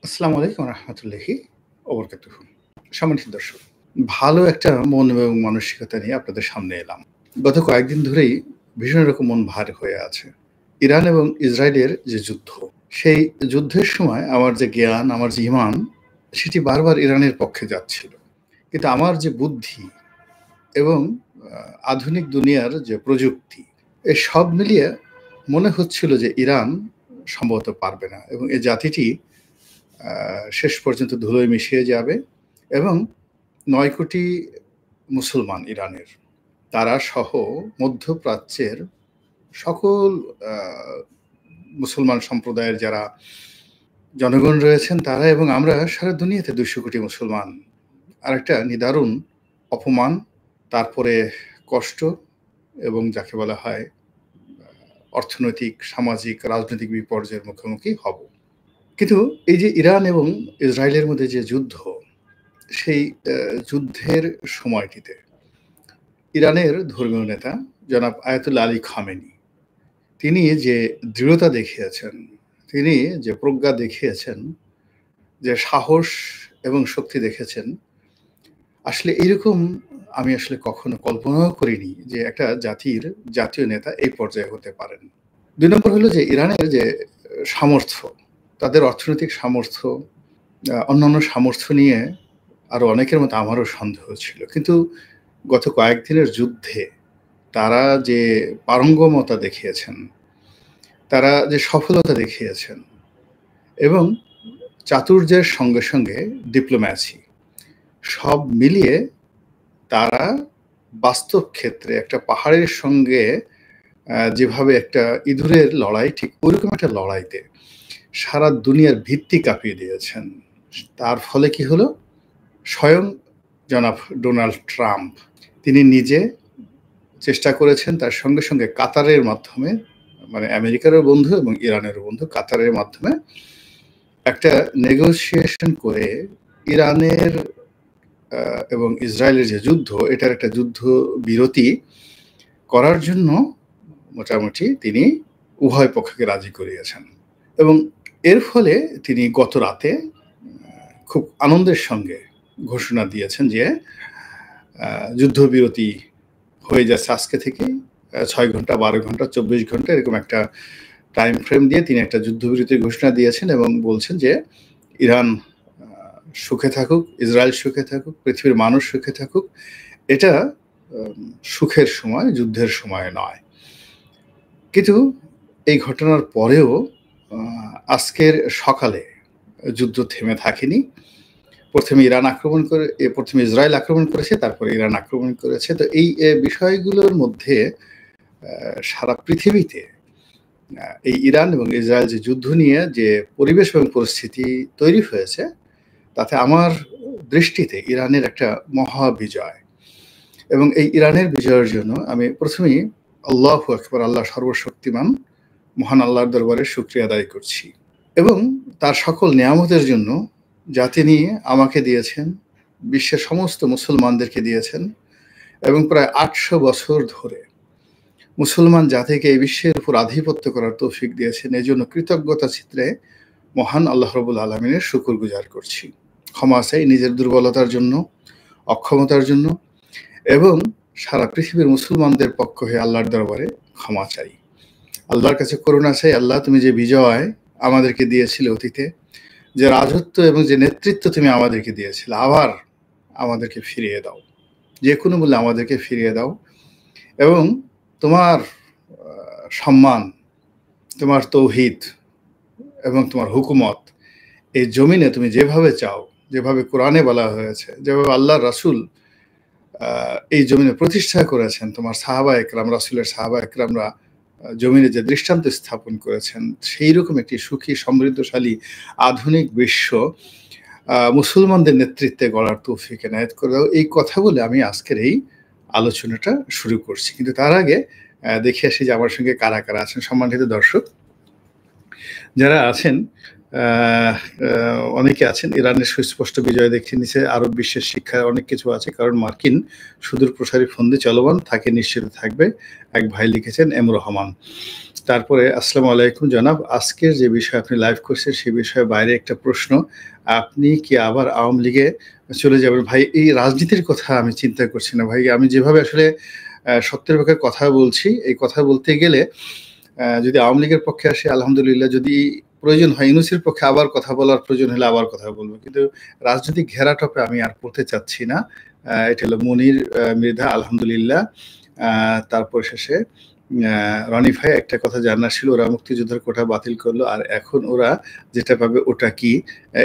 আসসালামু আলাইকুম রহমতুল্লাহি ওবরকাতুহু। সম্মানিত দর্শক, ভালো একটা মন এবং মানসিকতা নিয়ে আপনাদের সামনে এলাম। গত কয়েকদিন ধরেই ভীষণ রকম মন ভার হয়ে আছে। ইরান এবং ইসরায়েলের যে যুদ্ধ, সেই যুদ্ধের সময় আমার যে জ্ঞান, আমার যে ঈমান, সেটি বারবার ইরানের পক্ষে যাচ্ছিল। কিন্তু আমার যে বুদ্ধি এবং আধুনিক দুনিয়ার যে প্রযুক্তি, এই সব মিলিয়ে মনে হচ্ছিল যে ইরান সম্ভবত পারবে না এবং এ জাতিটি শেষ পর্যন্ত ধুলোয় মিশিয়ে যাবে এবং ৯ কোটি মুসলমান ইরানের, তারা সহ মধ্যপ্রাচ্যের সকল আ মুসলমান সম্প্রদায়ের যারা জনগণ রয়েছেন তারা এবং আমরা সারা দুনিয়াতে ২০০ কোটি মুসলমান আরেকটা নিদারুণ অপমান, তারপরে কষ্ট এবং যাকে বলা হয় অর্থনৈতিক, সামাজিক, রাজনৈতিক বিপর্যয়ের মুখোমুখি হব। কিন্তু এই যে ইরান এবং ইসরায়েলের মধ্যে যে যুদ্ধ, সেই যুদ্ধের সময়টিতে ইরানের ধর্মীয় নেতা জনাব আয়াতুল্লাহ আলী খামেনি, তিনি যে দৃঢ়তা দেখিয়েছেন, তিনি যে প্রজ্ঞা দেখিয়েছেন, যে সাহস এবং শক্তি দেখেছেন, আসলে এইরকম আমি আসলে কখনো কল্পনাও করিনি যে একটা জাতির জাতীয় নেতা এই পর্যায়ে হতে পারেন। ২ নম্বর হলো যে ইরানের যে সামর্থ্য, তাদের অর্থনৈতিক সামর্থ্য, অন্যান্য সামর্থ্য নিয়ে আরো অনেকের মতো আমারও সন্দেহ ছিল। কিন্তু গত কয়েকদিনের যুদ্ধে তারা যে পারঙ্গমতা দেখিয়েছেন, তারা যে সফলতা দেখিয়েছেন এবং চাতুর্যের সঙ্গে, সঙ্গে ডিপ্লোম্যাসি, সব মিলিয়ে তারা বাস্তব ক্ষেত্রে একটা পাহাড়ের সঙ্গে যেভাবে একটা ইঁদুরের লড়াই, ঠিক ওইরকম একটা লড়াইতে সারা দুনিয়ার ভিত্তি কাঁপিয়ে দিয়েছেন। তার ফলে কি হলো? স্বয়ং জনাব ডোনাল্ড ট্রাম্প, তিনি নিজে চেষ্টা করেছেন তার সঙ্গে, সঙ্গে কাতারের মাধ্যমে, মানে আমেরিকারও বন্ধু এবং ইরানেরও বন্ধু, কাতারের মাধ্যমে একটা নেগোসিয়েশন করে ইরানের এবং ইসরায়েলের যে যুদ্ধ, এটার একটা যুদ্ধ বিরতি করার জন্য মোটামুটি তিনি উভয় পক্ষকে রাজি করিয়েছেন এবং এর ফলে তিনি গত রাতে খুব আনন্দের সঙ্গে ঘোষণা দিয়েছেন যে যুদ্ধবিরতি হয়ে যাচ্ছে আজকে থেকে ৬ ঘন্টা, ১২ ঘন্টা, ২৪ ঘন্টা, এরকম একটা টাইম ফ্রেম দিয়ে তিনি একটা যুদ্ধবিরতির ঘোষণা দিয়েছেন এবং বলছেন যে ইরান সুখে থাকুক, ইসরায়েল সুখে থাকুক, পৃথিবীর মানুষ সুখে থাকুক। এটা সুখের সময়, যুদ্ধের সময় নয়। কিন্তু এই ঘটনার পরেও আজকের সকালে যুদ্ধ থেমে থাকেনি। প্রথমে ইসরায়েল আক্রমণ করেছে, তারপরে ইরান আক্রমণ করেছে। তো এই বিষয়গুলোর মধ্যে সারা পৃথিবীতে এই ইরান এবং ইসরায়েল যে যুদ্ধ নিয়ে যে পরিবেশ এবং পরিস্থিতি তৈরি হয়েছে, তাতে আমার দৃষ্টিতে ইরানের একটা মহা বিজয় এবং এই ইরানের বিজয়ের জন্য আমি প্রথমেই আল্লাহু আকবার, আল্লাহ সর্বশক্তিমান মহান আল্লাহর দরবারে শুকরিয়া আদায় করছি এবং তার সকল নিয়ামতের জন্য যা তিনি আমাকে দিয়েছেন, বিশ্বের সমস্ত মুসলমানদেরকে দিয়েছেন এবং প্রায় ৮০০ বছর ধরে মুসলমান জাতিকে এই বিশ্বের উপর আধিপত্য করার তৌফিক দিয়েছেন। এজন্য কৃতজ্ঞতা চিত্রে মহান আল্লাহ রাব্বুল আলামিনের শুকরগুজার করছি। ক্ষমা চাই নিজের দুর্বলতার জন্য, অক্ষমতার জন্য এবং সারা পৃথিবীর মুসলমানদের পক্ষ হয়ে আল্লাহর দরবারে ক্ষমা চাই। আল্লাহর কাছে করুণা চাই, আল্লাহ তুমি যে বিজয় আমাদেরকে দিয়েছিলে অতীতে, যে রাজত্ব এবং যে নেতৃত্ব তুমি আমাদেরকে দিয়েছিলে, আবার আমাদেরকে ফিরিয়ে দাও। যে কোনো মূল্যে আমাদেরকে ফিরিয়ে দাও এবং তোমার সম্মান, তোমার তৌহিদ এবং তোমার হুকুমত এই জমিনে তুমি যেভাবে চাও, যেভাবে কোরআনে বলা হয়েছে, যেভাবে আল্লাহর রাসূল এই জমিনে প্রতিষ্ঠা করেছেন, তোমার সাহাবা একরাম, রাসূলের সাহাবা একরামরা জমিনে যে দৃষ্টান্ত স্থাপন করেছেন, সেই রকম একটি সুখী, সমৃদ্ধশালী, আধুনিক বিশ্ব মুসলমানদের নেতৃত্বে গড়ার তৌফিক এনায়েত করে দাও। এই কথা বলে আমি আজকের এই আলোচনাটা শুরু করছি। কিন্তু তার আগে দেখে আসি যে আমার সঙ্গে কারা, কারা আছেন। সম্মানিত দর্শক যারা আছেন, অনেকে আছেন ইরানের সুস্পষ্ট বিজয় দেখে নিছে, আরব বিশ্বের শিক্ষায় অনেক কিছু আছে, কারণ মার্কিন সুদূর প্রসারী ফন্দি চলমান থাকে, নিশ্চিত থাকবে। এক ভাই লিখেছেন এম রহমান। তারপরে আসসালামু আলাইকুম জনাব। আজকের যে বিষয়ে আপনি লাইভ করছেন সে বিষয়ে বাইরে একটা প্রশ্ন। আপনি কি আবার আওয়ামী লীগে চলে যাবেন? ভাই এই রাজনীতির কথা আমি চিন্তা করছি না ভাই। আমি যেভাবে আসলে সত্যের পক্ষে কথা বলছি, এই কথা বলতে গেলে যদি আওয়ামী লীগের পক্ষে আসি আলহামদুলিল্লাহ, যদি প্রয়োজন হয় ইউনূসের পক্ষে আবার কথা বলার প্রয়োজন হলে আবার কথা বলব। কিন্তু রাজনৈতিক ঘেরাটোপে আমি আর পড়তে চাচ্ছি না। এটা হলো মনির মৃধা আলহামদুলিল্লাহ। তারপর শেষে রনি ভাই একটা কথা জানার ছিল, ওরা মুক্তিযোদ্ধার কোটা বাতিল করলো আর এখন ওরা যেটা পাবে ওটা কি?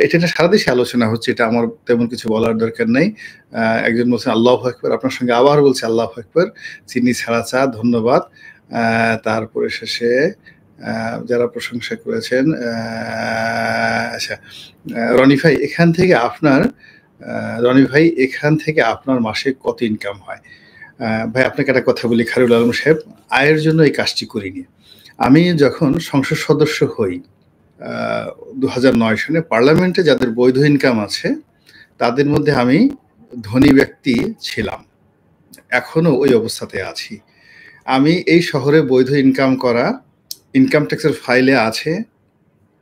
এটা একটা সারা দেশে আলোচনা হচ্ছে, এটা আমার তেমন কিছু বলার দরকার নাই। একজন বলছেন আল্লাহু আকবার, আপনার সঙ্গে আবার বলছি আল্লাহু আকবার। চিনি ছাড়া চা, ধন্যবাদ। তারপরে শেষে যারা প্রশংসা করেছেন, আচ্ছা রনি ভাই এখান থেকে আপনার মাসে কত ইনকাম হয়? ভাই আপনাকে একটা কথা বলি খায়রুল আলম সাহেব, আয়ের জন্য এই কাজটি করিনি। আমি যখন সংসদ সদস্য হই ২০০৯ সনে পার্লামেন্টে যাদের বৈধ ইনকাম আছে তাদের মধ্যে আমি ধনী ব্যক্তি ছিলাম। এখনো ওই অবস্থাতে আছি। আমি এই শহরে বৈধ ইনকাম করা, ইনকাম ট্যাক্সের ফাইলে আছে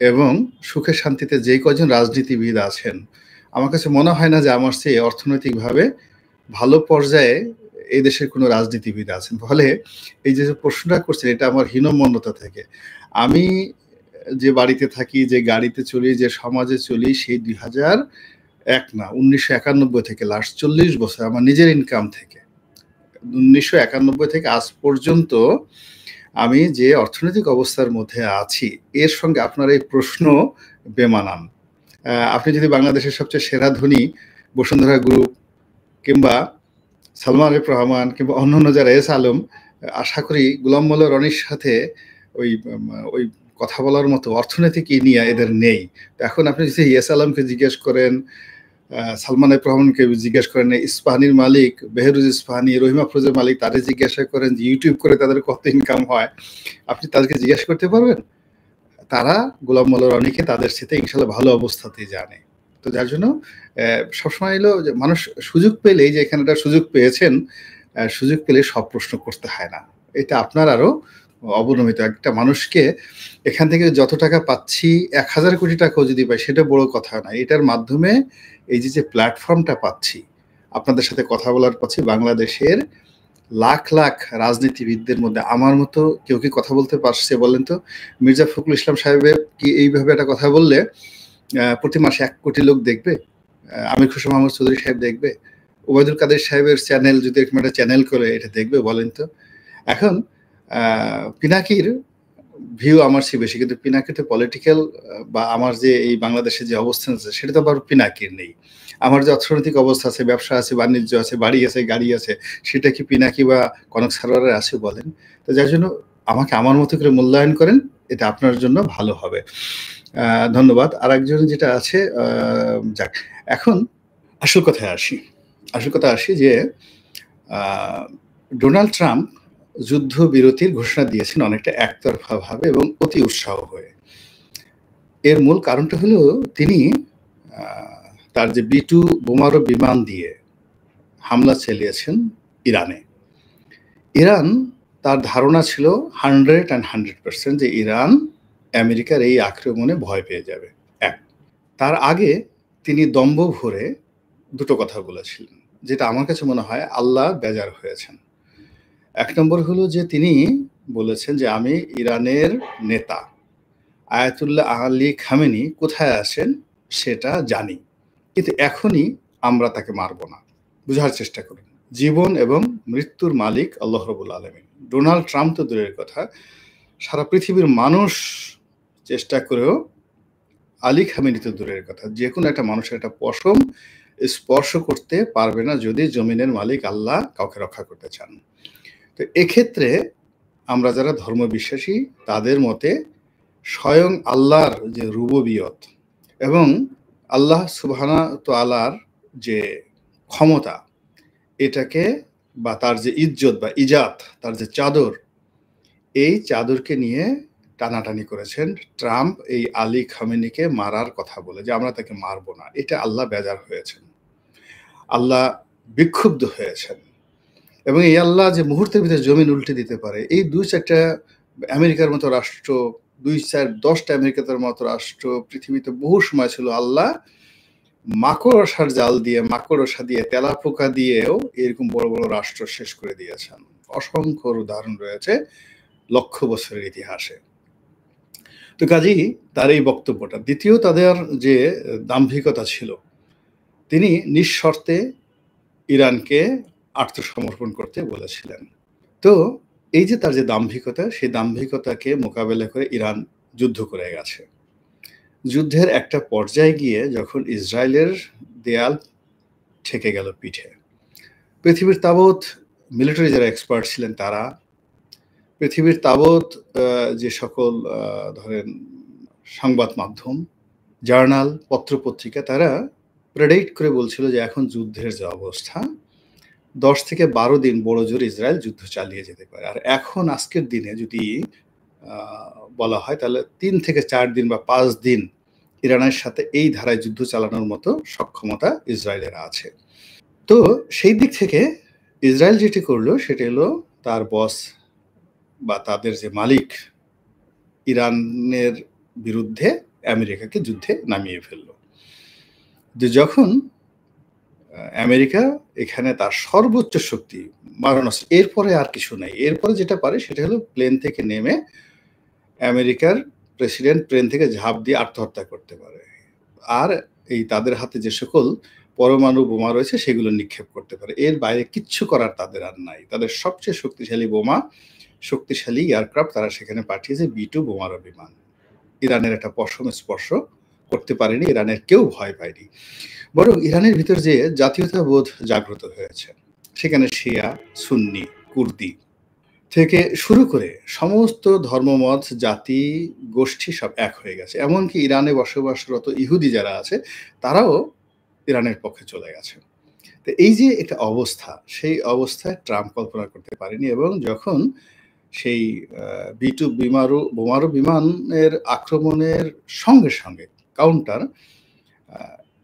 এবং সুখে শান্তিতে যে কজন রাজনীতিবিদ আছেন, আমার কাছে মনে হয় না যে আমার চেয়ে অর্থনৈতিকভাবে ভালো পর্যায়ে এই দেশের কোনো রাজনীতিবিদ আছেন। ফলে এই যে প্রশ্নটা করছেন এটা আমার হীনমন্যতা থেকে। আমি যে বাড়িতে থাকি, যে গাড়িতে চলি, যে সমাজে চলি সেই ২০০১ না ১৯৯১ থেকে লাস্ট ৪০ বছর আমার নিজের ইনকাম থেকে ১৯৯১ থেকে আজ পর্যন্ত আমি যে অর্থনৈতিক অবস্থার মধ্যে আছি এর সঙ্গে আপনার এই প্রশ্ন বেমানান। আপনি যদি বাংলাদেশের সবচেয়ে সেরা ধনী বসুন্ধরা গ্রুপ কিংবা সালমান আরিফ রহমান কিংবা অন্যান্য যারা এস আলম, আশা করি গোলাম মোল্লা রনির সাথে ওই কথা বলার মতো অর্থনৈতিক নিয়ে এদের নেই। এখন আপনি যদি এস আলমকে জিজ্ঞেস করেন, সালমান আরিফ রহমানকে জিজ্ঞেস করেন, ইস্পাহানির মালিক বেহরুজ ইস্পাহানি, রহিম আফরোজের মালিক তাদের জিজ্ঞাসা করেন যে ইউটিউব করে তাদের কত ইনকাম হয়, আপনি তাদেরকে জিজ্ঞাসা করতে পারবেন? তারা গোলাম মোল্লা রনিকে তাদের সাথে ইনশাল্লাহ ভালো অবস্থাতেই জানে। তো যার জন্য সবসময় এলো যে মানুষ সুযোগ পেলেই, যে এখানে একটা সুযোগ পেয়েছেন, সুযোগ পেলে সব প্রশ্ন করতে হয় না। এটা আপনার আরো অবনমিত। একটা মানুষকে এখান থেকে যত টাকা পাচ্ছি ১,০০০ কোটি টাকাও যদি পাই সেটা বড় কথা না। এটার মাধ্যমে এই যে প্ল্যাটফর্মটা পাচ্ছি, আপনাদের সাথে কথা বলার পাচ্ছি, বাংলাদেশের লাখ লাখ রাজনীতিবিদদের মধ্যে আমার মতো কেউ কি কথা বলতে পারছে বলেন তো? মির্জা ফখরুল ইসলাম সাহেবের কি এইভাবে একটা কথা বললে প্রতি মাসে ১ কোটি লোক দেখবে? আমির খসরু মাহমুদ চৌধুরী সাহেব দেখবে? ওবায়দুল কাদের সাহেবের চ্যানেল যদি এরকম একটা চ্যানেল করে এটা দেখবে বলেন তো? এখন পিনাকির ভিউ আমার চেয়ে বেশি, কিন্তু পিনাকিতে পলিটিক্যাল বা আমার যে এই বাংলাদেশের যে অবস্থান আছে সেটা তো আবার পিনাকির নেই। আমার যে অর্থনৈতিক অবস্থা আছে, ব্যবসা আছে, বাণিজ্য আছে, বাড়ি আছে, গাড়ি আছে, সেটা কি পিনাকি বা কনক সারোয়ারের আছে বলেন? তো যার জন্য আমাকে আমার মতো করে মূল্যায়ন করেন, এটা আপনার জন্য ভালো হবে। ধন্যবাদ। আরেকজন যেটা আছে, যাক এখন আসল কথায় আসি যে ডোনাল্ড ট্রাম্প যুদ্ধবিরতির ঘোষণা দিয়েছেন অনেকটা একতরফাভাবে এবং অতি উৎসাহ হয়ে। এর মূল কারণটা হলো তিনি তার যে B-2 বোমারু বিমান দিয়ে হামলা চালিয়েছেন ইরানে। ইরান, তার ধারণা ছিল 100% যে ইরান আমেরিকার এই আক্রমণে ভয় পেয়ে যাবে। এক, তার আগে তিনি দম্ভ ভরে দুটো কথা বলেছিলেন, যেটা আমার কাছে মনে হয় আল্লাহ বেজার হয়েছেন। ১ নম্বর হলো যে তিনি বলেছেন যে আমি ইরানের নেতা আয়াতুল্লাহ আলী খামেনি কোথায় আছেন সেটা জানি, কিন্তু এখনই আমরা তাকে মারব না। বুঝার চেষ্টা করুন, জীবন এবং মৃত্যুর মালিক আল্লাহ রাব্বুল আলামিন। ডোনাল্ড ট্রাম্প তো দূরের কথা, সারা পৃথিবীর মানুষ চেষ্টা করেও আলী খামেনি তো দূরের কথা, যে কোনো একটা মানুষের একটা পশম স্পর্শ করতে পারবে না যদি জমিনের মালিক আল্লাহ কাউকে রক্ষা করতে চান। তো এক্ষেত্রে আমরা যারা ধর্ম বিশ্বাসী তাদের মতে স্বয়ং আল্লাহর যে রুবুবিয়ত এবং আল্লাহ সুবহানাহু ওয়া তাআলার যে ক্ষমতা, এটাকে বা তার যে ইজ্জত বা ইজাত, তার যে চাদর, এই চাদরকে নিয়ে টানাটানি করেছেন ট্রাম্প এই আলী খামেনিকে মারার কথা বলে, যে আমরা তাকে মারব না। এটা আল্লাহ বেজার হয়েছেন, আল্লাহ বিক্ষুব্ধ হয়েছেন এবং এই আল্লাহ যে মুহূর্তের ভিতরে জমিন উল্টে দিতে পারে, এই ২-৪টা আমেরিকার মতো রাষ্ট্র, ২, ৪, ১০ টা আমেরিকার মতো রাষ্ট্র পৃথিবীতে বহু সময় ছিল। আল্লাহ মাকড়সার জাল দিয়ে, মাকড়সা দিয়ে, তেলাপোকা দিয়েও এরকম বড়, বড় রাষ্ট্র শেষ করে দিয়েছেন। অসংখ্য উদাহরণ রয়েছে লক্ষ বছরের ইতিহাসে। তো কাজেই তার এই বক্তব্যটা। দ্বিতীয়, তাদের যে দাম্ভিকতা ছিল, তিনি নিঃশর্তে ইরানকে আত্মসমর্পণ করতে বলেছিলেন। তো এই যে তার যে দাম্ভিকতা, সেই দাম্ভিকতাকে মোকাবেলা করে ইরান যুদ্ধ করে গেছে। যুদ্ধের একটা পর্যায়ে গিয়ে যখন ইসরায়েলের দেয়াল ঠেকে গেল পিঠে, পৃথিবীর তাবৎ মিলিটারি যারা এক্সপার্ট ছিলেন তারা, পৃথিবীর তাবৎ যে সকল ধরেন সংবাদ মাধ্যম, জার্নাল, পত্রপত্রিকা, তারা প্রেডিক্ট করে বলছিল যে এখন যুদ্ধের যে অবস্থা, ১০ থেকে ১২ দিন বড় জোর ইসরায়েল যুদ্ধ চালিয়ে যেতে পারে। আর এখন আজকের দিনে যদি বলা হয় তাহলে ৩ থেকে ৪ দিন বা ৫ দিন ইরানের সাথে এই ধারায় যুদ্ধ চালানোর মতো সক্ষমতা ইসরায়েলের আছে। তো সেই দিক থেকে ইসরায়েল যেটি করলো সেটা হলো তার বস বা তাদের যে মালিক ইরানের বিরুদ্ধে আমেরিকাকে যুদ্ধে নামিয়ে ফেলল। যখন আমেরিকা এখানে তার সর্বোচ্চ শক্তি মারণাস্ত্র, এরপরে আর কিছু নাই, এরপরে যেটা পারে সেটা হলো প্লেন থেকে নেমে আমেরিকার প্রেসিডেন্ট প্লেন থেকে ঝাঁপ দিয়ে আত্মহত্যা করতে পারে, আর এই তাদের হাতে যে সকল পরমাণু বোমা রয়েছে সেগুলো নিক্ষেপ করতে পারে। এর বাইরে কিচ্ছু করার তাদের আর নাই। তাদের সবচেয়ে শক্তিশালী বোমা, শক্তিশালী এয়ারক্রাফট তারা সেখানে পাঠিয়েছে, B-2 বোমারু বিমান। ইরানের একটা পশম স্পর্শ করতে পারেনি, ইরানের কেউ ভয় পায়নি। বরং ইরানের ভিতর যে জাতীয়তাবোধ জাগ্রত হয়েছে, সেখানে শিয়া, সুন্নি, কুর্দি থেকে শুরু করে সমস্ত ধর্মমত, জাতি, গোষ্ঠী সব এক হয়ে গেছে। এমনকি ইরানে বসবাসরত ইহুদি যারা আছে তারাও ইরানের পক্ষে চলে গেছে। তো এই যে একটা অবস্থা, সেই অবস্থায় ট্রাম্প কল্পনা করতে পারেনি, এবং যখন সেই B-2 বোমারু বিমানের আক্রমণের সঙ্গে সঙ্গে কাউন্টার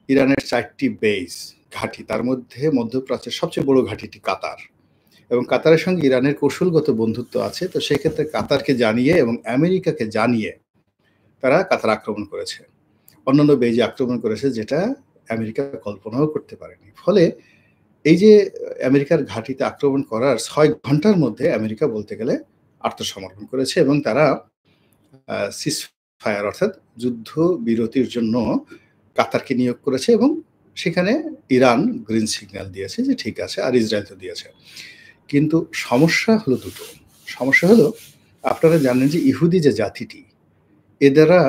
ইরানের 4টি বেস ঘাঁটি, তার মধ্যে মধ্যপ্রাচ্যের সবচেয়ে বড় ঘাঁটিটি কাতার, এবং কাতারের সঙ্গে ইরানের কৌশলগত বন্ধুত্ব আছে। তো সেক্ষেত্রে কাতারকে জানিয়ে এবং আমেরিকাকে জানিয়ে তারা কাতার আক্রমণ করেছে। অন্যান্য বেজে আক্রমণ করেছে যেটা আমেরিকা কল্পনাও করতে পারেনি। ফলে এই যে আমেরিকার ঘাঁটিতে আক্রমণ করার 6 ঘন্টার মধ্যে আমেরিকা বলতে গেলে আত্মসমর্পণ করেছে, এবং তারা সিজফায়ার অর্থাৎ যুদ্ধ বিরতির জন্য কাতারকে নিয়োগ করেছে, এবং সেখানে ইরান গ্রিন সিগন্যাল দিয়েছে যে ঠিক আছে, আর ইসরায়েল তো দিয়েছে। কিন্তু সমস্যা হলো দুটো। সমস্যা হলো, আপনারা জানেন যে ইহুদি যে জাতিটি, এদেরা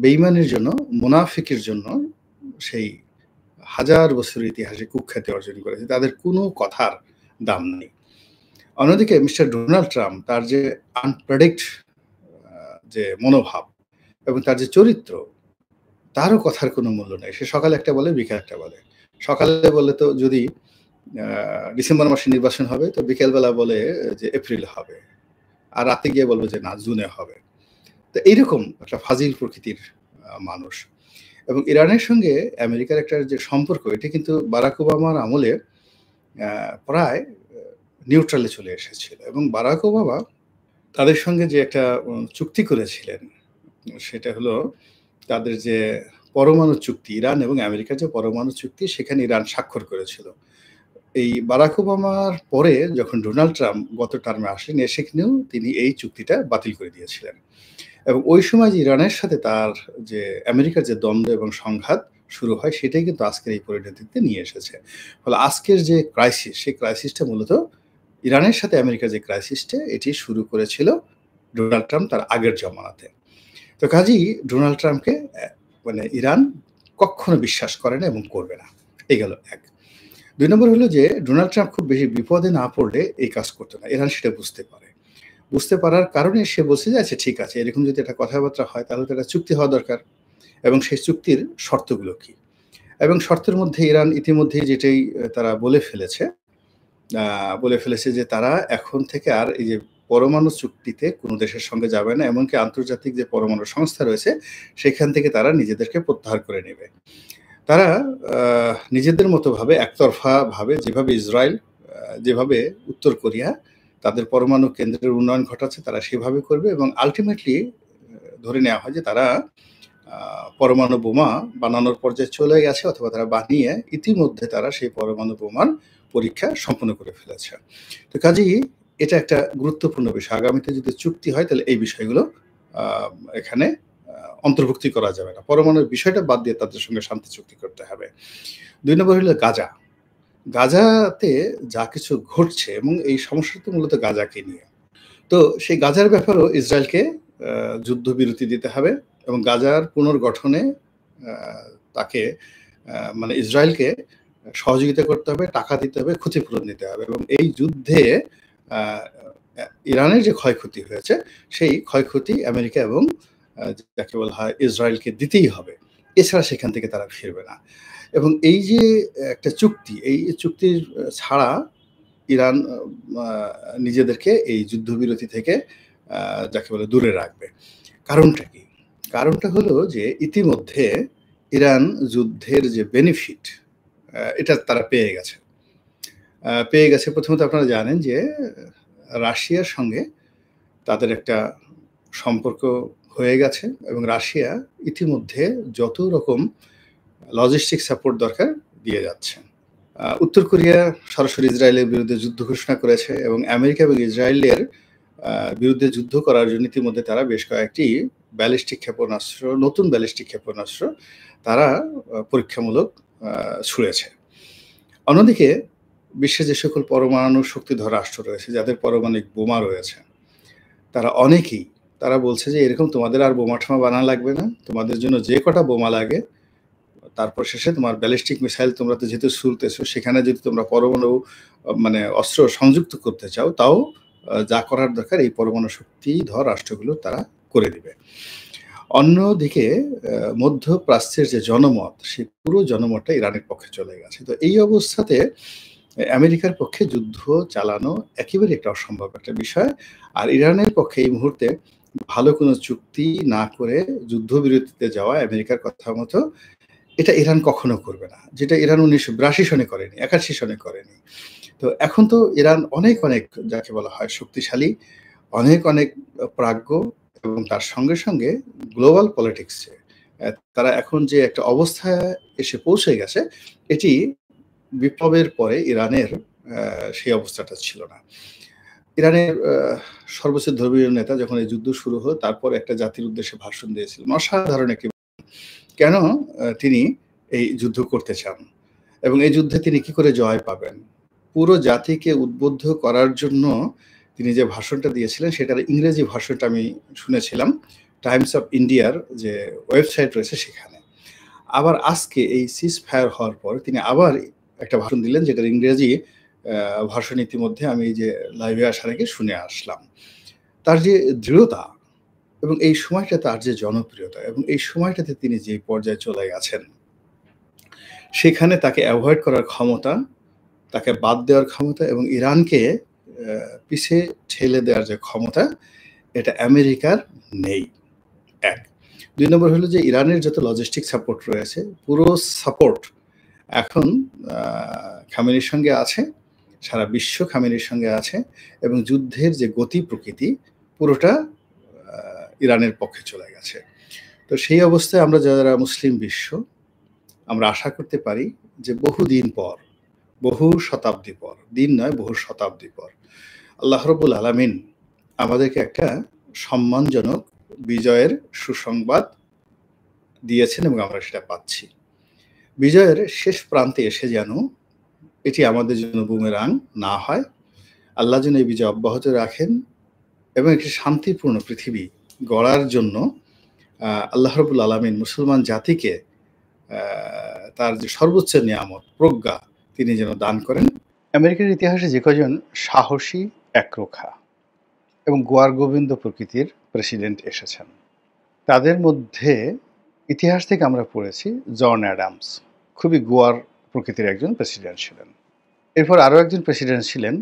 বেঈমানের জন্য, মুনাফিকের জন্য সেই হাজার বছরের ইতিহাসে কুখ্যাতি অর্জন করেছে। তাদের কোনো কথার দাম নেই। অন্যদিকে মিস্টার ডোনাল্ড ট্রাম্প, তার যে আনপ্রেডিক্ট যে মনোভাব এবং তার যে চরিত্র, তারও কথার কোনো মূল্য নেই। সে সকালে একটা বলে, বিকেল একটা বলে। সকালে বলে তো যদি ডিসেম্বর মাসে নির্বাচন হবে, তো বিকেলবেলা বলে যে এপ্রিল হবে, আর রাতে গিয়ে বলবে যে না, জুনে হবে। তো এইরকম একটা ফাজিল প্রকৃতির মানুষ। এবং ইরানের সঙ্গে আমেরিকার একটা যে সম্পর্ক, এটা কিন্তু বারাক ওবামার আমলে প্রায় নিউট্রালে চলে এসেছিল, এবং বারাক ওবামা তাদের সঙ্গে যে একটা চুক্তি করেছিলেন, সেটা হলো তাদের যে পরমাণু চুক্তি, ইরান এবং আমেরিকার যে পরমাণু চুক্তি, সেখানে ইরান স্বাক্ষর করেছিল। এই বারাক ওবামার পরে যখন ডোনাল্ড ট্রাম্প গত টার্মে আসেন, সেখানেও তিনি এই চুক্তিটা বাতিল করে দিয়েছিলেন। এবং ওই সময় যে ইরানের সাথে তার যে আমেরিকার যে দ্বন্দ্ব এবং সংঘাত শুরু হয়, সেটাই কিন্তু আজকের এই পরিণতিতে নিয়ে এসেছে। ফলে আজকের যে ক্রাইসিস, সেই ক্রাইসিসটা মূলত ইরানের সাথে আমেরিকার যে ক্রাইসিসটা, এটি শুরু করেছিল ডোনাল্ড ট্রাম্প তার আগের জমানাতে। তো কাজেই ডোনাল্ড ট্রাম্পকে মানে ইরান কখনো বিশ্বাস করে না এবং করবে না। এই গেল এক। ২ নম্বর হলো যে ডোনাল্ড ট্রাম্প খুব বেশি বিপদে না পড়লে এই কাজ করতো না। ইরান সেটা বুঝতে পারে। বুঝতে পারার কারণে সে বলছে যে আচ্ছা ঠিক আছে, এরকম যদি একটা কথাবার্তা হয় তাহলে তো একটা চুক্তি হওয়া দরকার, এবং সেই চুক্তির শর্তগুলো কি। এবং শর্তের মধ্যে ইরান ইতিমধ্যেই যেটাই তারা বলে ফেলেছে যে তারা এখন থেকে আর এই যে পরমাণু চুক্তিতে কোনো দেশের সঙ্গে যাবে না, এমনকি আন্তর্জাতিক যে পরমাণু সংস্থা রয়েছে সেখান থেকে তারা নিজেদেরকে প্রত্যাহার করে নেবে। তারা নিজেদের মতো ভাবে, একতরফা ভাবে, যেভাবে ইসরায়েল, যেভাবে উত্তর কোরিয়া তাদের পরমাণু কেন্দ্রের উন্নয়ন ঘটাচ্ছে, তারা সেভাবে করবে এবং আল্টিমেটলি ধরে নেওয়া হয় যে তারা পরমাণু বোমা বানানোর পর্যায়ে চলে গেছে অথবা তারা বানিয়ে ইতিমধ্যে তারা সেই পরমাণু বোমার পরীক্ষা সম্পন্ন করে ফেলেছে। তো কাজেই এটা একটা গুরুত্বপূর্ণ বিষয়। আগামীতে যদি চুক্তি হয় তাহলে এই বিষয়গুলো এখানে অন্তর্ভুক্তি করা যাবে না। পরমাণুর বিষয়টা বাদ দিয়ে তাদের সঙ্গে শান্তি চুক্তি করতে হবে। ২ নম্বর হলো গাজা। গাজাতে যা কিছু ঘটছে এবং এই সমস্যাটা তো মূলত গাজাকে নিয়ে। তো সেই গাজার ব্যাপারেও ইসরায়েলকে যুদ্ধবিরতি দিতে হবে এবং গাজার পুনর্গঠনে তাকে মানে ইসরায়েলকে সহযোগিতা করতে হবে, টাকা দিতে হবে, ক্ষতিপূরণ দিতে হবে এবং এই যুদ্ধে ইরানের যে ক্ষয়ক্ষতি হয়েছে সেই ক্ষয়ক্ষতি আমেরিকা এবং যাকে বলা হয় ইসরায়েলকে দিতেই হবে। এছাড়া সেখান থেকে তারা ফিরবে না। এবং এই যে একটা চুক্তি, এই চুক্তির ছাড়া ইরান নিজেদেরকে এই যুদ্ধবিরতি থেকে যাকে বলে দূরে রাখবে। কারণটা কি? কারণটা হলো যে ইতিমধ্যে ইরান যুদ্ধের যে বেনিফিট এটা তারা পেয়ে গেছে। প্রথমত আপনারা জানেন যে রাশিয়ার সঙ্গে তাদের একটা সম্পর্ক হয়ে গেছে এবং রাশিয়া ইতিমধ্যে যত রকম লজিস্টিক সাপোর্ট দরকার দিয়ে যাচ্ছে। উত্তর কোরিয়া সরাসরি ইসরায়েলের বিরুদ্ধে যুদ্ধ ঘোষণা করেছে এবং আমেরিকা এবং ইসরায়েলের বিরুদ্ধে যুদ্ধ করার জন্য ইতিমধ্যে তারা বেশ কয়েকটি নতুন ব্যালিস্টিক ক্ষেপণাস্ত্র তারা পরীক্ষামূলক ছুড়েছে। অন্যদিকে বিশ্বে যে সকল পরমাণু শক্তিধর রাষ্ট্র রয়েছে, যাদের পারমাণবিক বোমা রয়েছে, তারা বলছে যে এরকম তোমাদের আর বোমা-টোমা বানানো লাগবে না। তোমাদের জন্য যে কটা বোমা লাগে তারপর শেষে তোমার ব্যালিস্টিক মিসাইল তোমরা তো যেহেতু ছুড়তেছো, সেখানে যদি তোমরা পরমাণু মানে অস্ত্র সংযুক্ত করতে চাও, তাও যা করার দরকার এই পরমাণু শক্তিধর রাষ্ট্রগুলো তারা করে দিবে। অন্যদিকে মধ্যপ্রাচ্যের যে জনমত, সেই পুরো জনমতটা ইরানের পক্ষে চলে গেছে। তো এই অবস্থাতে আমেরিকার পক্ষে যুদ্ধ চালানো একেবারে একটা অসম্ভব একটা বিষয়। আর ইরানের পক্ষে এই মুহূর্তে ভালো কোনো চুক্তি না করে যুদ্ধবিরতিতে যাওয়া আমেরিকার কথা মতো এটা ইরান কখনো করবে না। যেটা ইরান ১৯৮২ সনে করেনি, ৮১ সনে করেনি। তো এখন তো ইরান অনেক যাকে বলা হয় শক্তিশালী, অনেক প্রাজ্ঞ এবং তার সঙ্গে গ্লোবাল পলিটিক্সে তারা এখন যে একটা অবস্থায় এসে পৌঁছে গেছে, এটি বিপ্লবের পরে ইরানের সেই অবস্থাটা ছিল না। ইরানের সর্বোচ্চ ধর্মীয় নেতা যখন এই যুদ্ধ শুরু হলো, তারপর একটা জাতির উদ্দেশ্যে ভাষণ দিয়েছিলেন। অসাধারণ একটি কেন তিনি এই যুদ্ধ করতে চান এবং এই যুদ্ধে তিনি কি করে জয় পাবেন। পুরো জাতিকে উদ্বুদ্ধ করার জন্য তিনি যে ভাষণটা দিয়েছিলেন, সেটার ইংরেজি ভাষণটা আমি শুনেছিলাম টাইমস অফ ইন্ডিয়ার যে ওয়েবসাইট রয়েছে সেখানে। আবার আজকে এই সিজ ফায়ার হওয়ার পর তিনি আবার একটা ভাষণ দিলেন, যেটার ইংরেজি ভাষণ ইতিমধ্যে আমি যে লাইভে আসার আগে শুনে আসলাম। তার যে দৃঢ়তা এবং এই সময়টা তার যে জনপ্রিয়তা এবং এই সময়টাতে তিনি যে পর্যায়ে চলে গেছেন, সেখানে তাকে অ্যাভয়েড করার ক্ষমতা, তাকে বাদ দেওয়ার ক্ষমতা এবং ইরানকে পিছে ঠেলে দেওয়ার যে ক্ষমতা, এটা আমেরিকার নেই। ১। ২ নম্বর হলো যে ইরানের যত লজিস্টিক সাপোর্ট রয়েছে, পুরো সাপোর্ট এখন খামেনির সঙ্গে আছে, সারা বিশ্ব খামেনির সঙ্গে আছে এবং যুদ্ধের যে গতি প্রকৃতি পুরোটা ইরানের পক্ষে চলে গেছে। তো সেই অবস্থায় আমরা যারা মুসলিম বিশ্ব, আমরা আশা করতে পারি যে বহুদিন পর, বহু শতাব্দী পর, দিন নয় বহু শতাব্দী পর আল্লাহ রাব্বুল আলামিন আমাদেরকে একটা সম্মানজনক বিজয়ের সুসংবাদ দিয়েছেন এবং আমরা সেটা পাচ্ছি। বিজয়ের শেষ প্রান্তে এসে যেন এটি আমাদের জন্য বুমেরাং না হয়। আল্লাহ যেন এই বিজয় অব্যাহত রাখেন এবং একটি শান্তিপূর্ণ পৃথিবী গড়ার জন্য আল্লাহ রাব্বুল আলামিন মুসলমান জাতিকে তার যে সর্বোচ্চ নিয়ামত প্রজ্ঞা তিনি যেন দান করেন। আমেরিকার ইতিহাসে যে কজন সাহসী, একরোখা এবং গোয়ার গোবিন্দ প্রকৃতির প্রেসিডেন্ট এসেছেন, তাদের মধ্যে ইতিহাস থেকে আমরা পড়েছি জন অ্যাডামস খুবই গোয়ার প্রকৃতির একজন প্রেসিডেন্ট ছিলেন। এরপর আরও একজন প্রেসিডেন্ট ছিলেন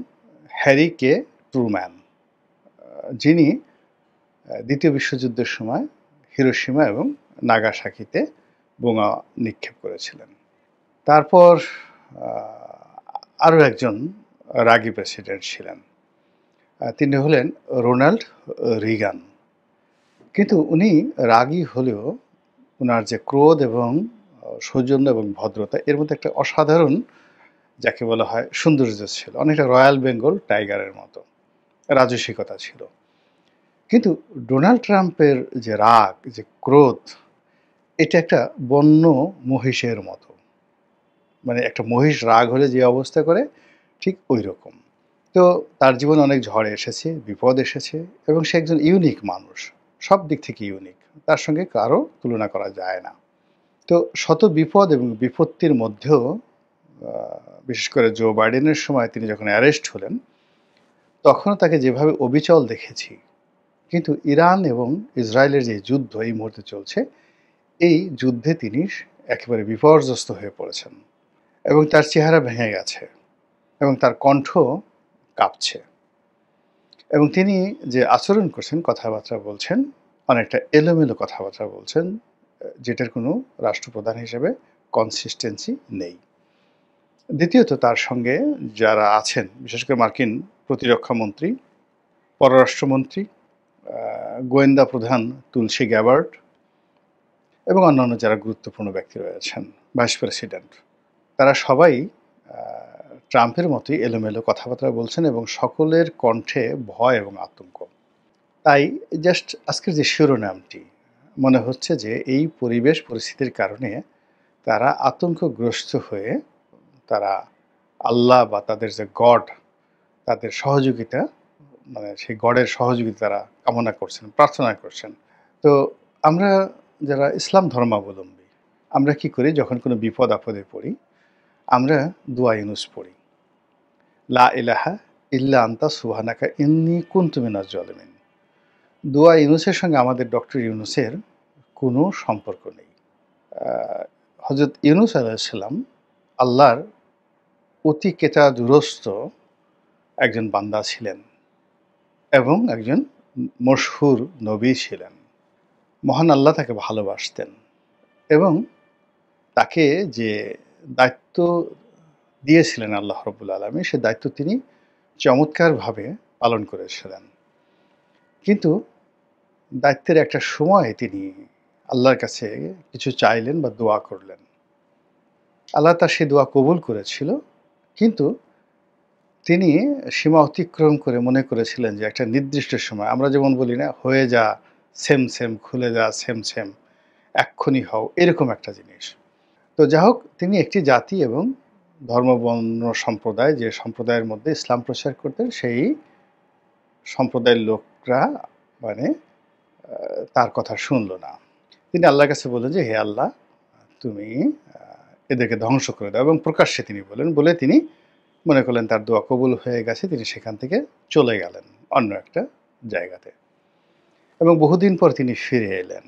হ্যারি কে ট্রুম্যান, যিনি দ্বিতীয় বিশ্বযুদ্ধের সময় হিরোশিমা এবং নাগাসাকিতে বোমা নিক্ষেপ করেছিলেন। তারপর আরও একজন রাগী প্রেসিডেন্ট ছিলেন। তিনি হলেন রোনাল্ড রিগান। কিন্তু উনি রাগী হলেও উনার যে ক্রোধ এবং সৌজন্য এবং ভদ্রতা এর মধ্যে একটা অসাধারণ যাকে বলা হয় সৌন্দর্য ছিল। অনেকটা রয়্যাল বেঙ্গল টাইগারের মতো রাজসিকতা ছিল। কিন্তু ডোনাল্ড ট্রাম্পের যে রাগ, যে ক্রোধ এটা একটা বন্য মহিষের মতো। মানে একটা মহিষ রাগ হলে যে অবস্থা করে ঠিক ঐরকম। তো তার জীবনে অনেক ঝড় এসেছে, বিপদ এসেছে এবং সে একজন ইউনিক মানুষ। সব দিক থেকে ইউনিক। তার সঙ্গে কারো তুলনা করা যায় না। তো শত বিপদ এবং বিপত্তির মধ্যেও আ বিশেষ করে জো বাইডেনের সময় তিনি যখন অ্যারেস্ট হলেন, তখনও তাকে যেভাবে অবিচল দেখেছি। কিন্তু ইরান এবং ইসরায়েলের যে যুদ্ধ এই মুহূর্তে চলছে, এই যুদ্ধে তিনি একেবারে বিপর্যস্ত হয়ে পড়েছেন এবং তার চেহারা ভেঙে গেছে এবং তার কণ্ঠ কাঁপছে এবং তিনি যে আচরণ করছেন, কথাবার্তা বলছেন, অনেকটা এলোমেলো কথাবার্তা বলছেন, যেটার কোনো রাষ্ট্রপ্রধান হিসেবে কনসিস্টেন্সি নেই। দ্বিতীয়ত তার সঙ্গে যারা আছেন, বিশেষ করে মার্কিন প্রতিরক্ষামন্ত্রী, পররাষ্ট্রমন্ত্রী, গোয়েন্দা প্রধান তুলসী গ্যাবার্ড এবং অন্যান্য যারা গুরুত্বপূর্ণ ব্যক্তি রয়েছেন, ভাইস প্রেসিডেন্ট, তারা সবাই ট্রাম্পের মতোই এলোমেলো কথাবার্তা বলছেন এবং সকলের কণ্ঠে ভয় এবং আতঙ্ক। তাই জাস্ট আজকের যে শিরোনামটি মনে হচ্ছে যে এই পরিবেশ পরিস্থিতির কারণে তারা আতঙ্কগ্রস্ত হয়ে তারা আল্লাহ বা তাদের যে গড তাদের সহযোগিতা মানে সেই গডের সহযোগিতা তারা কামনা করছেন, প্রার্থনা করছেন। তো আমরা যারা ইসলাম ধর্মাবলম্বী আমরা কি করি যখন কোনো বিপদ আপদে পড়ি আমরা দোয়া ইউনুস পড়ি। লা ইলাহা ইল্লা আনতা সুবহানাকা ইন্নী কুনতু মিনাজ জালিমিন। দোয়া ইউনুসের সঙ্গে আমাদের ডক্টর ইউনুসের কোনো সম্পর্ক নেই। হযরত ইউনুস আলাইহিস সালাম আল্লাহর অতি কেতাদুরস্ত একজন বান্দা ছিলেন এবং একজন মশহুর নবী ছিলেন। মহান আল্লাহ তাকে ভালোবাসতেন এবং তাকে যে দায়িত্ব দিয়েছিলেন আল্লাহ রাব্বুল আলামিন সে দায়িত্ব তিনি চমৎকারভাবে পালন করেছিলেন। কিন্তু দায়িত্বের একটা সময় তিনি আল্লাহর কাছে কিছু চাইলেন বা দোয়া করলেন। আল্লাহ তার সেই দোয়া কবুল করেছিল। কিন্তু তিনি সীমা অতিক্রম করে মনে করেছিলেন যে একটা নির্দিষ্ট সময় আমরা যেমন বলি না, হয়ে যা সেম, সেম, খুলে যা সেম, সেম, এক্ষুনি হও, এরকম একটা জিনিস। তো যা হোক তিনি একটি জাতি এবং ধর্ম, বর্ণ, সম্প্রদায় যে সম্প্রদায়ের মধ্যে ইসলাম প্রচার করতেন সেই সম্প্রদায়ের লোকরা মানে তার কথা শুনল না। তিনি আল্লাহর কাছে বললেন যে, হে আল্লাহ তুমি এদেরকে ধ্বংস করে দাও এবং প্রকাশ্যে তিনি বললেন। বলে তিনি মনে করলেন তার দোয়া কবুল হয়ে গেছে। তিনি সেখান থেকে চলে গেলেন অন্য একটা জায়গাতে এবং বহুদিন পর তিনি ফিরে এলেন।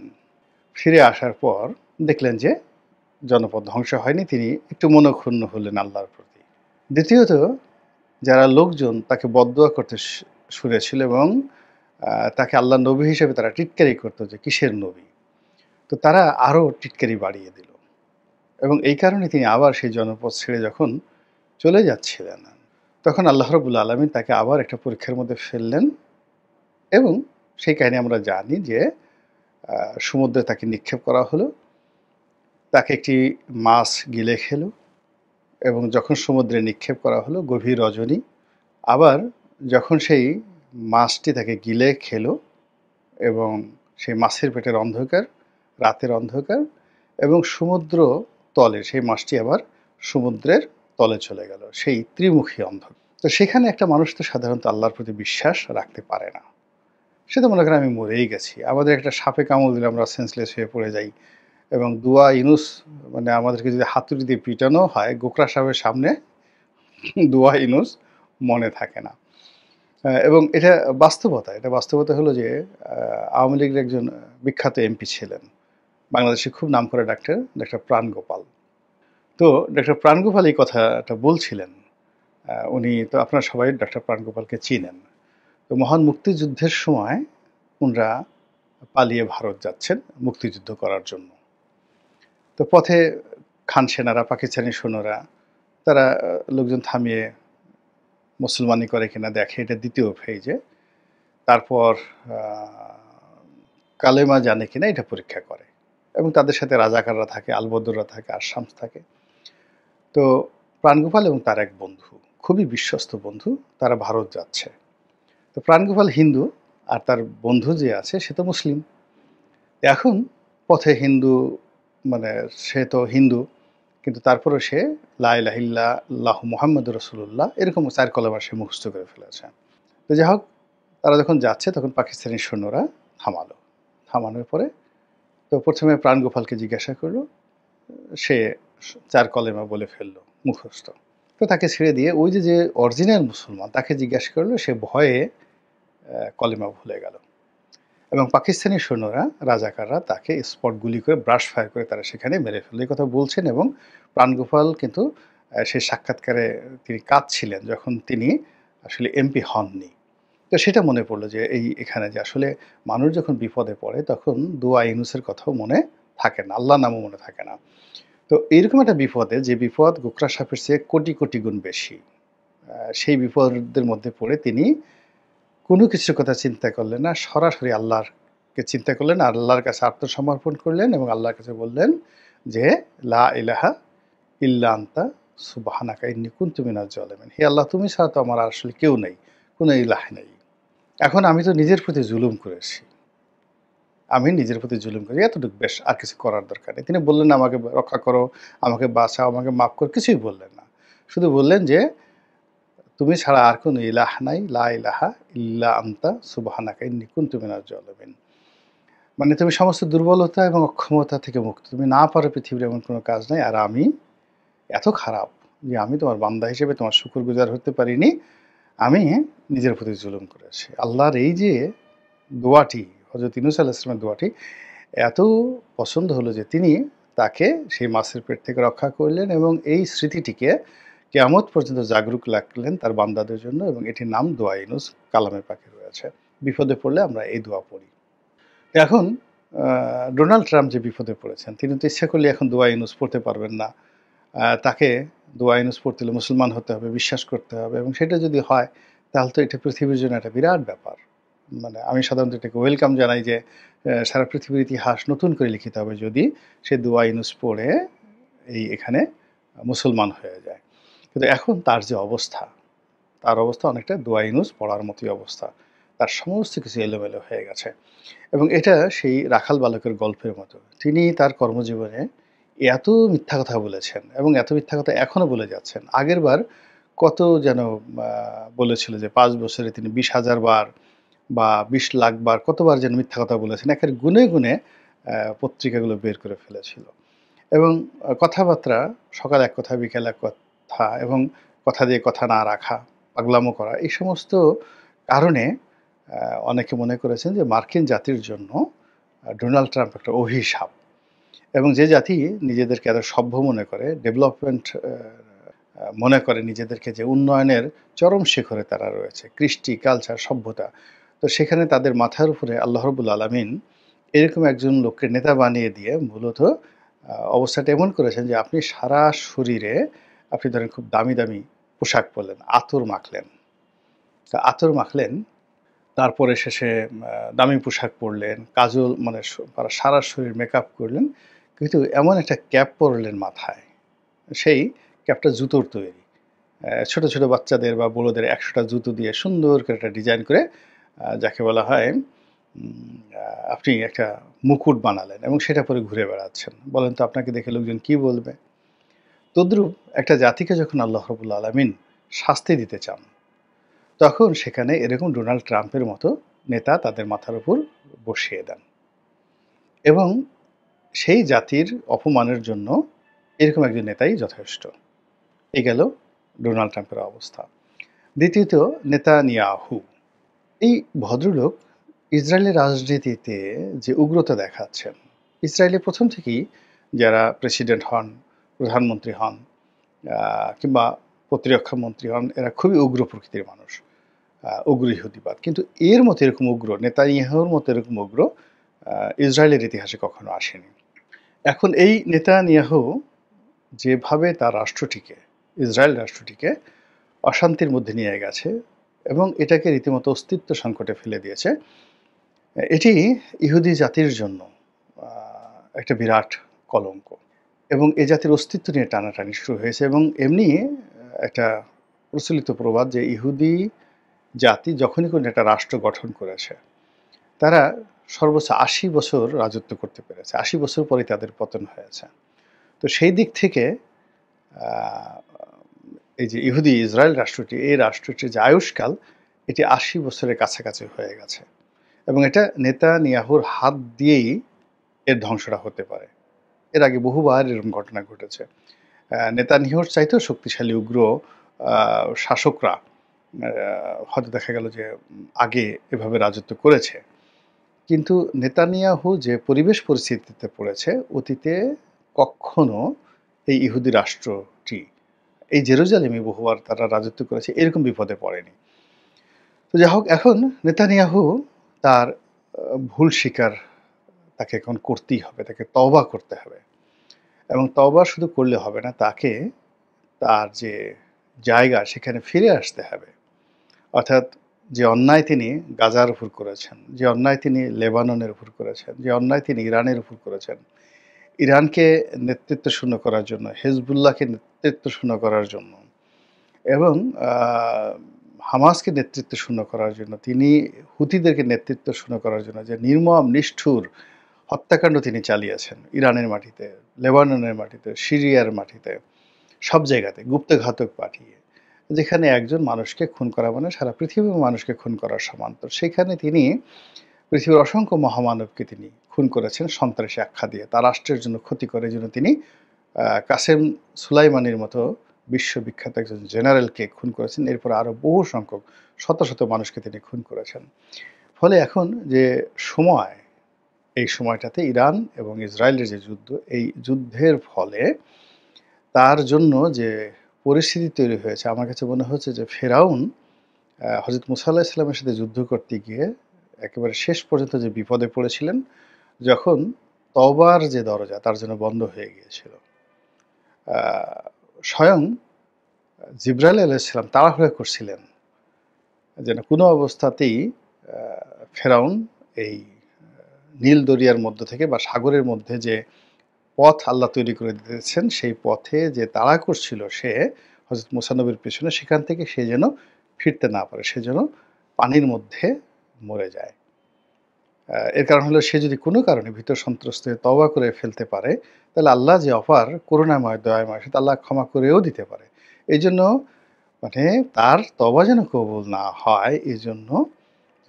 ফিরে আসার পর দেখলেন যে জনপদ ধ্বংস হয়নি। তিনি একটু মনঃক্ষুণ্ণ হলেন আল্লাহর প্রতি। দ্বিতীয়ত যারা লোকজন তাকে বদদোয়া করতে শুরু ছিল এবং তাকে আল্লাহর নবী হিসেবে তারা টিটকারি করত যে কিসের নবী। তো তারা আরও টিটকারি বাড়িয়ে দিল এবং এই কারণে তিনি আবার সেই জনপদ ছেড়ে যখন চলে যাচ্ছিলেন তখন আল্লাহ রাব্বুল আলামিন তাকে আবার একটা পরীক্ষার মধ্যে ফেললেন এবং সেই কাহিনী আমরা জানি যে সমুদ্রে তাকে নিক্ষেপ করা হলো। তাকে একটি মাছ গিলে খেলো এবং যখন সমুদ্রে নিক্ষেপ করা হলো গভীর রজনী, আবার যখন সেই মাছটি তাকে গিলে খেলো এবং সেই মাছের পেটের অন্ধকার, রাতের অন্ধকার এবং সমুদ্র তলে সেই মাছটি আবার সমুদ্রের তলে চলে গেল, সেই ত্রিমুখী অন্ধকার। তো সেখানে একটা মানুষ তো সাধারণত আল্লাহর প্রতি বিশ্বাস রাখতে পারে না। সে তো মনে করেন আমি মরেই গেছি। আমাদের একটা সাপে কামড় দিলে আমরা সেন্সলেস হয়ে পড়ে যাই এবং দোয়া ইউনুস মানে আমাদেরকে যদি হাতুড়ি দিয়ে পিটানো হয় গোকরা সাহেবের সামনে দোয়া ইউনুস মনে থাকে না। এবং এটা বাস্তবতা। এটা বাস্তবতা হলো যে আওয়ামী লীগের একজন বিখ্যাত এমপি ছিলেন। বাংলাদেশের খুব নামকরা ডাক্তার প্রাণগোপাল। তো ডাক্তার প্রাণগোপাল এই কথাটা বলছিলেন। উনি তো আপনারা সবাই ডাক্তার প্রাণগোপালকে চিনেন। তো মহান মুক্তিযুদ্ধের সময় উনারা পালিয়ে ভারত যাচ্ছেন মুক্তিযুদ্ধ করার জন্য। তো পথে খান সেনারা, পাকিস্তানি সৈন্যরা তারা লোকজন থামিয়ে মুসলমানি করে কিনা দেখে, এটা দ্বিতীয় ফেজে। তারপর কালেমা জানে কিনা এটা পরীক্ষা করে, এবং তাদের সাথে রাজাকাররা থাকে, আলবদররা থাকে, আশামস থাকে। তো প্রাণগোপাল এবং তার এক বন্ধু, খুবই বিশ্বস্ত বন্ধু, তারা ভারত যাচ্ছে। তো প্রাণগোপাল হিন্দু, আর তার বন্ধু যে আছে সে তো মুসলিম। এখন পথে হিন্দু, মানে সে তো হিন্দু, কিন্তু তারপরে সে লা ইলাহা ইল্লাল্লাহ মুহাম্মাদুর রাসূলুল্লাহ এরকম 4 কলেমা সে মুখস্থ করে ফেলেছে। তো যাই হোক, তারা যখন যাচ্ছে তখন পাকিস্তানি সৈন্যরা থামালো। থামানোর পরে তো প্রথমে প্রাণগোপালকে জিজ্ঞাসা করলো, সে 4 কলেমা বলে ফেললো মুখস্থ। তো তাকে ছেড়ে দিয়ে ওই যে অরিজিনাল মুসলমান তাকে জিজ্ঞাসা করলো, সে ভয়ে কলেমা ভুলে গেল। এবং পাকিস্তানি সৈন্যরা, রাজাকাররা তাকে স্পট গুলি করে, ব্রাশ ফায়ার করে তারা সেখানে মেরে ফেলল। এই কথা বলছেন, এবং প্রাণগোপাল কিন্তু সেই সাক্ষাৎকারে তিনি কাঁদছিলেন যখন তিনি আসলে এমপি হননি। তো সেটা মনে পড়লো যে এখানে যে আসলে মানুষ যখন বিপদে পড়ে তখন দোয়া ইউনূসের কথাও মনে থাকে না, আল্লাহর নামও মনে থাকে না। তো এইরকম একটা বিপদে, যে বিপদ গোকরা সাপের চেয়ে কোটি কোটি গুণ বেশি, সেই বিপদের মধ্যে পড়ে তিনি কোনো কিছুর কথা চিন্তা করলেন না, সরাসরি আল্লাহকে চিন্তা করলেন, আর আল্লাহর কাছে আত্মসমর্পণ করলেন এবং আল্লাহর কাছে বললেন যে লা ইলাহা ইল্লা আনতা সুবহানাকা ইন্নী কুনতু মিনাজ জালিমিন। হে আল্লাহ, তুমি ছাড়া তো আমার আসলে কেউ নেই, কোনো ইলাহ নেই। এখন আমি তো নিজের প্রতি জুলুম করেছি, আমি নিজের প্রতি জুলুম করি, এতটুকু বেশ, আর কিছু করার দরকার নেই। তিনি বললেন না আমাকে রক্ষা করো, আমাকে বাঁচাও, আমাকে মাফ করো, কিছুই বললেন না। শুধু বললেন যে তুমি ছাড়া আর কোনো ইলাহ নাই, লা ইলাহা ইল্লা আনতা সুবহানাকা ইন্নী কুনতু মিনাজ জালিমিন। মানে তুমি সমস্ত দুর্বলতা এবং অক্ষমতা থেকে মুক্ত, তুমি না পারো পৃথিবীর এমন কোনো কাজ নাই, আর আমি এত খারাপ যে আমি তোমার বান্দা হিসেবে তোমার শুকরগুজার হতে পারিনি, আমি নিজের প্রতি জুলুম করেছি। আল্লাহর এই যে দোয়াটি, হযরত ইউনূস আলাইহিস সালামের দোয়াটি এত পছন্দ হলো যে তিনি তাকে সেই মাছের পেট থেকে রক্ষা করলেন, এবং এই স্মৃতিটিকে কিয়ামত পর্যন্ত জাগরুক রাখলেন তার বান্দাদের জন্য, এবং এটির নাম দোয়া ইউনূস কালামে পাকে রয়েছে। বিপদে পড়লে আমরা এই দোয়া পড়ি। এখন ডোনাল্ড ট্রাম্প যে বিপদে পড়েছেন, তিনি তো ইচ্ছা করলে এখন দোয়া ইউনূস পড়তে পারবেন না। তাকে দোয়া ইউনূস পড়তে হলে মুসলমান হতে হবে, বিশ্বাস করতে হবে, এবং সেটা যদি হয় তাহলে তো এটা পৃথিবীর জন্য একটা বিরাট ব্যাপার। মানে আমি সাধারণত এটাকে ওয়েলকাম জানাই যে সারা পৃথিবীর ইতিহাস নতুন করে লিখিত হবে যদি সে দোয়া ইউনূস পড়ে এখানে মুসলমান হয়ে যায়। কিন্তু এখন তার যে অবস্থা, তার অবস্থা অনেকটা দোয়া ইউনূস পড়ার মতোই অবস্থা। তার সমস্ত কিছু এলোমেলো হয়ে গেছে, এবং এটা সেই রাখাল বালকের গল্পের মতো। তিনি তার কর্মজীবনে এত মিথ্যা কথা বলেছেন, এবং এত মিথ্যা কথা এখনও বলে যাচ্ছেন। আগেরবার কত যেন বলেছিল যে ৫ বছরে তিনি ২০,০০০ বার বা ২০,০০,০০০ বার, কতবার যেন মিথ্যা কথা বলেছেন। একেবারে গুনে গুনে পত্রিকাগুলো বের করে ফেলেছিল। এবং কথাবার্তা, সকালে এক কথা, বিকেলে এক কথা, এবং কথা দিয়ে কথা না রাখা, পাগলামো করা, এই সমস্ত কারণে অনেকে মনে করেছেন যে মার্কিন জাতির জন্য ডোনাল্ড ট্রাম্প একটা অভিশাপ। এবং যে জাতি নিজেদেরকে এত সভ্য মনে করে, ডেভেলপমেন্ট মনে করে নিজেদেরকে, যে উন্নয়নের চরম শিখরে তারা রয়েছে, কৃষ্টি, কালচার, সভ্যতা, তো সেখানে তাদের মাথার উপরে আল্লাহ রাব্বুল আলামিন এরকম একজন লোককে নেতা বানিয়ে দিয়ে মূলত অবস্থাটা এমন করেছেন যে আপনি সারা শরীরে, আপনি ধরেন খুব দামি দামি পোশাক পরলেন, আতর মাখলেন, তা আতর মাখলেন, তারপরে শেষে দামি পোশাক পরলেন, কাজল, মানে সারা শরীর মেকআপ করলেন, কিন্তু এমন একটা ক্যাপ পরলেন মাথায়, সেই ক্যাপটা জুতোর তৈরি। ছোট ছোট বাচ্চাদের বা বড়দের ১০০টা জুতো দিয়ে সুন্দর করে একটা ডিজাইন করে, যাকে বলা হয় আপনি একটা মুকুট বানালেন, এবং সেটা পরে ঘুরে বেড়াচ্ছেন। বলেন তো আপনাকে দেখে লোকজন কি বলবে? তদ্রূপ একটা জাতিকে যখন আল্লাহ রাব্বুল আলামিন শাস্তি দিতে চান, তখন সেখানে এরকম ডোনাল্ড ট্রাম্পের মতো নেতা তাদের মাথার উপর বসিয়ে দেন, এবং সেই জাতির অপমানের জন্য এরকম একজন নেতাই যথেষ্ট। এই গেল ডোনাল্ড ট্রাম্পের অবস্থা। দ্বিতীয়ত নেতানিয়াহু। এই ভদ্রলোক ইসরায়েলের রাজনীতিতে যে উগ্রতা দেখাচ্ছেন, ইসরায়েলে প্রথম থেকেই যারা প্রেসিডেন্ট হন, প্রধানমন্ত্রী হন, কিংবা প্রতিরক্ষা মন্ত্রী হন, এরা খুবই উগ্র প্রকৃতির মানুষ, উগ্র ইহুদিবাদ। কিন্তু এর মতো এরকম উগ্র, নেতানিয়াহুর মতো এরকম উগ্র ইসরায়েলের ইতিহাসে কখনো আসেনি। এখন এই নেতানিয়াহু যেভাবে তার রাষ্ট্রটিকে, ইসরায়েল রাষ্ট্রটিকে অশান্তির মধ্যে নিয়ে গেছে এবং এটাকে রীতিমতো অস্তিত্ব সংকটে ফেলে দিয়েছে। এটি ইহুদি জাতির জন্য একটা বিরাট কলঙ্ক এবং এ জাতির অস্তিত্ব নিয়ে টানাটানি শুরু হয়েছে এবং এমনি একটা প্রচলিত প্রবাদ যে ইহুদি জাতি যখনই কোনো একটা রাষ্ট্র গঠন করেছে তারা সর্বোচ্চ ৮০ বছর রাজত্ব করতে পেরেছে। ৮০ বছর পরে তাদের পতন হয়েছে। তো সেই দিক থেকে এই যে ইহুদি ইসরায়েল রাষ্ট্রটি, এই রাষ্ট্রটির যে আয়ুষ্কাল এটি ৮০ বছরের কাছাকাছি হয়ে গেছে এবং এটা নেতানিয়াহুর হাত দিয়েই এর ধ্বংসটা হতে পারে। এর আগে বহুবার এরকম ঘটনা ঘটেছে। নেতানিয়াহুর চাইতেও শক্তিশালী উগ্র শাসকরা হয়তো দেখা গেল যে আগে এভাবে রাজত্ব করেছে। কিন্তু নেতানিয়াহু যে পরিবেশ পরিস্থিতিতে পড়েছে অতীতে কখনো এই ইহুদি রাষ্ট্রটি এই জেরুজালেমে বহুবার তারা রাজত্ব করেছে, এরকম বিপদে পড়েনি। তো যাই হোক, এখন নেতানিয়াহু তার ভুল স্বীকার তাকে এখন করতেই হবে, তাকে তওবা করতে হবে এবং তওবা শুধু করলে হবে না, তাকে তার যে জায়গা সেখানে ফিরে আসতে হবে। অর্থাৎ যে অন্যায় তিনি গাজার উপর করেছেন, যে অন্যায় তিনি লেবাননের উপর করেছেন, যে অন্যায় তিনি ইরানের উপর করেছেন, ইরানকে নেতৃত্ব শূন্য করার জন্য, হেজবুল্লাহকে নেতৃত্ব শূন্য করার জন্য এবং হামাসকে নেতৃত্ব শূন্য করার জন্য, তিনি হুতিদেরকে নেতৃত্ব শূন্য করার জন্য যে নির্মম নিষ্ঠুর হত্যাকাণ্ড তিনি চালিয়েছেন ইরানের মাটিতে, লেবাননের মাটিতে, সিরিয়ার মাটিতে, সব জায়গাতে গুপ্তঘাতক পাঠিয়ে, যেখানে একজন মানুষকে খুন করা মানে সারা পৃথিবীর মানুষকে খুন করার সমান্তর, সেখানে তিনি পৃথিবীর অসংখ্য মহামানবকে তিনি খুন করেছেন সন্ত্রাসী আখ্যা দিয়ে, তার রাষ্ট্রের জন্য ক্ষতি করে জন্য তিনি কাসেম সুলাইমানির মতো বিশ্ববিখ্যাত একজন জেনারেলকে খুন করেছেন। এরপর আরও বহু সংখ্যক শত শত মানুষকে তিনি খুন করেছেন। ফলে এখন যে সময়, এই সময়টাতে ইরান এবং ইসরায়েলের যে যুদ্ধ, এই যুদ্ধের ফলে তার জন্য যে পরিস্থিতি তৈরি হয়েছে, আমার কাছে মনে হচ্ছে যে ফেরাউন হযরত মুসা আলাইহিস সালামের সাথে যুদ্ধ করতে গিয়ে একেবারে শেষ পর্যন্ত যে বিপদে পড়েছিলেন, যখন তওবার যে দরজা তার জন্য বন্ধ হয়ে গিয়েছিল। স্বয়ং জিবরাইল আলাইহিস সালাম তাড়াহুড়া করছিলেন যেন কোনো অবস্থাতেই ফেরাউন এই নীল দরিয়ার মধ্য থেকে বা সাগরের মধ্যে যে পথ আল্লাহ তৈরি করে দিয়েছেন, সেই পথে যে তাড়া করছিল সে হযরত মুসা নবীর পেছনে, সেখান থেকে সে যেন ফিরতে না পারে, সে যেন পানির মধ্যে মরে যায়। এর কারণ হলো সে যদি কোনো কারণে ভীত সন্ত্রস্ত হয়ে তওবা করে ফেলতে পারে, তাহলে আল্লাহ যে অপার করুণাময়, দয়াময়, সেটা আল্লাহ ক্ষমা করেও দিতে পারে। এইজন্য মানে তার তওবা যেন কবুল না হয়, এজন্য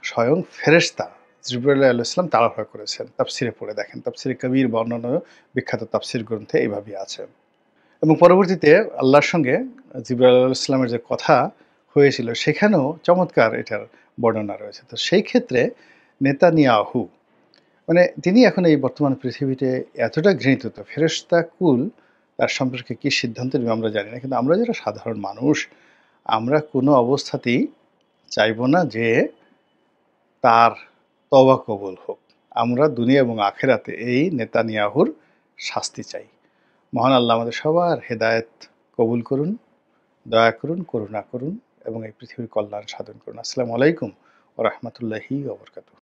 স্বয়ং ফেরেশতা জিবরাইল আলাইহিস সালাম তাড়াহুড়া করেছেন। তাফসিরে পড়ে দেখেন, তাফসিরে কবির বা অন্যান্য বিখ্যাত তাফসির গ্রন্থে এইভাবেই আছে। এবং পরবর্তীতে আল্লাহর সঙ্গে জিবরাইল আলাইহিস সালামের যে কথা হয়েছিল, সেখানেও চমৎকার এটার বর্ণনা রয়েছে। তো সেই ক্ষেত্রে নেতানিয়াহু মানে তিনি এখন এই বর্তমান পৃথিবীতে এতটা ঘৃণিত, তো ফেরেশতা কুল তার সম্পর্কে কি সিদ্ধান্ত নেবে আমরা জানি না। কিন্তু আমরা যারা সাধারণ মানুষ, আমরা কোনো অবস্থাতেই চাইবো না যে তার তওবা কবুল হোক। আমরা দুনিয়া এবং আখিরাতে এই নেতানিয়াহুর শাস্তি চাই। মহান আল্লাহ আমাদের সবার হেদায়েত কবুল করুন, দয়া করুন, করুণা করুন এবং এই পৃথিবীর কল্যাণ সাধন করুন। আসসালামু আলাইকুম ওয়া রাহমাতুল্লাহি ওয়া বারাকাতুহু।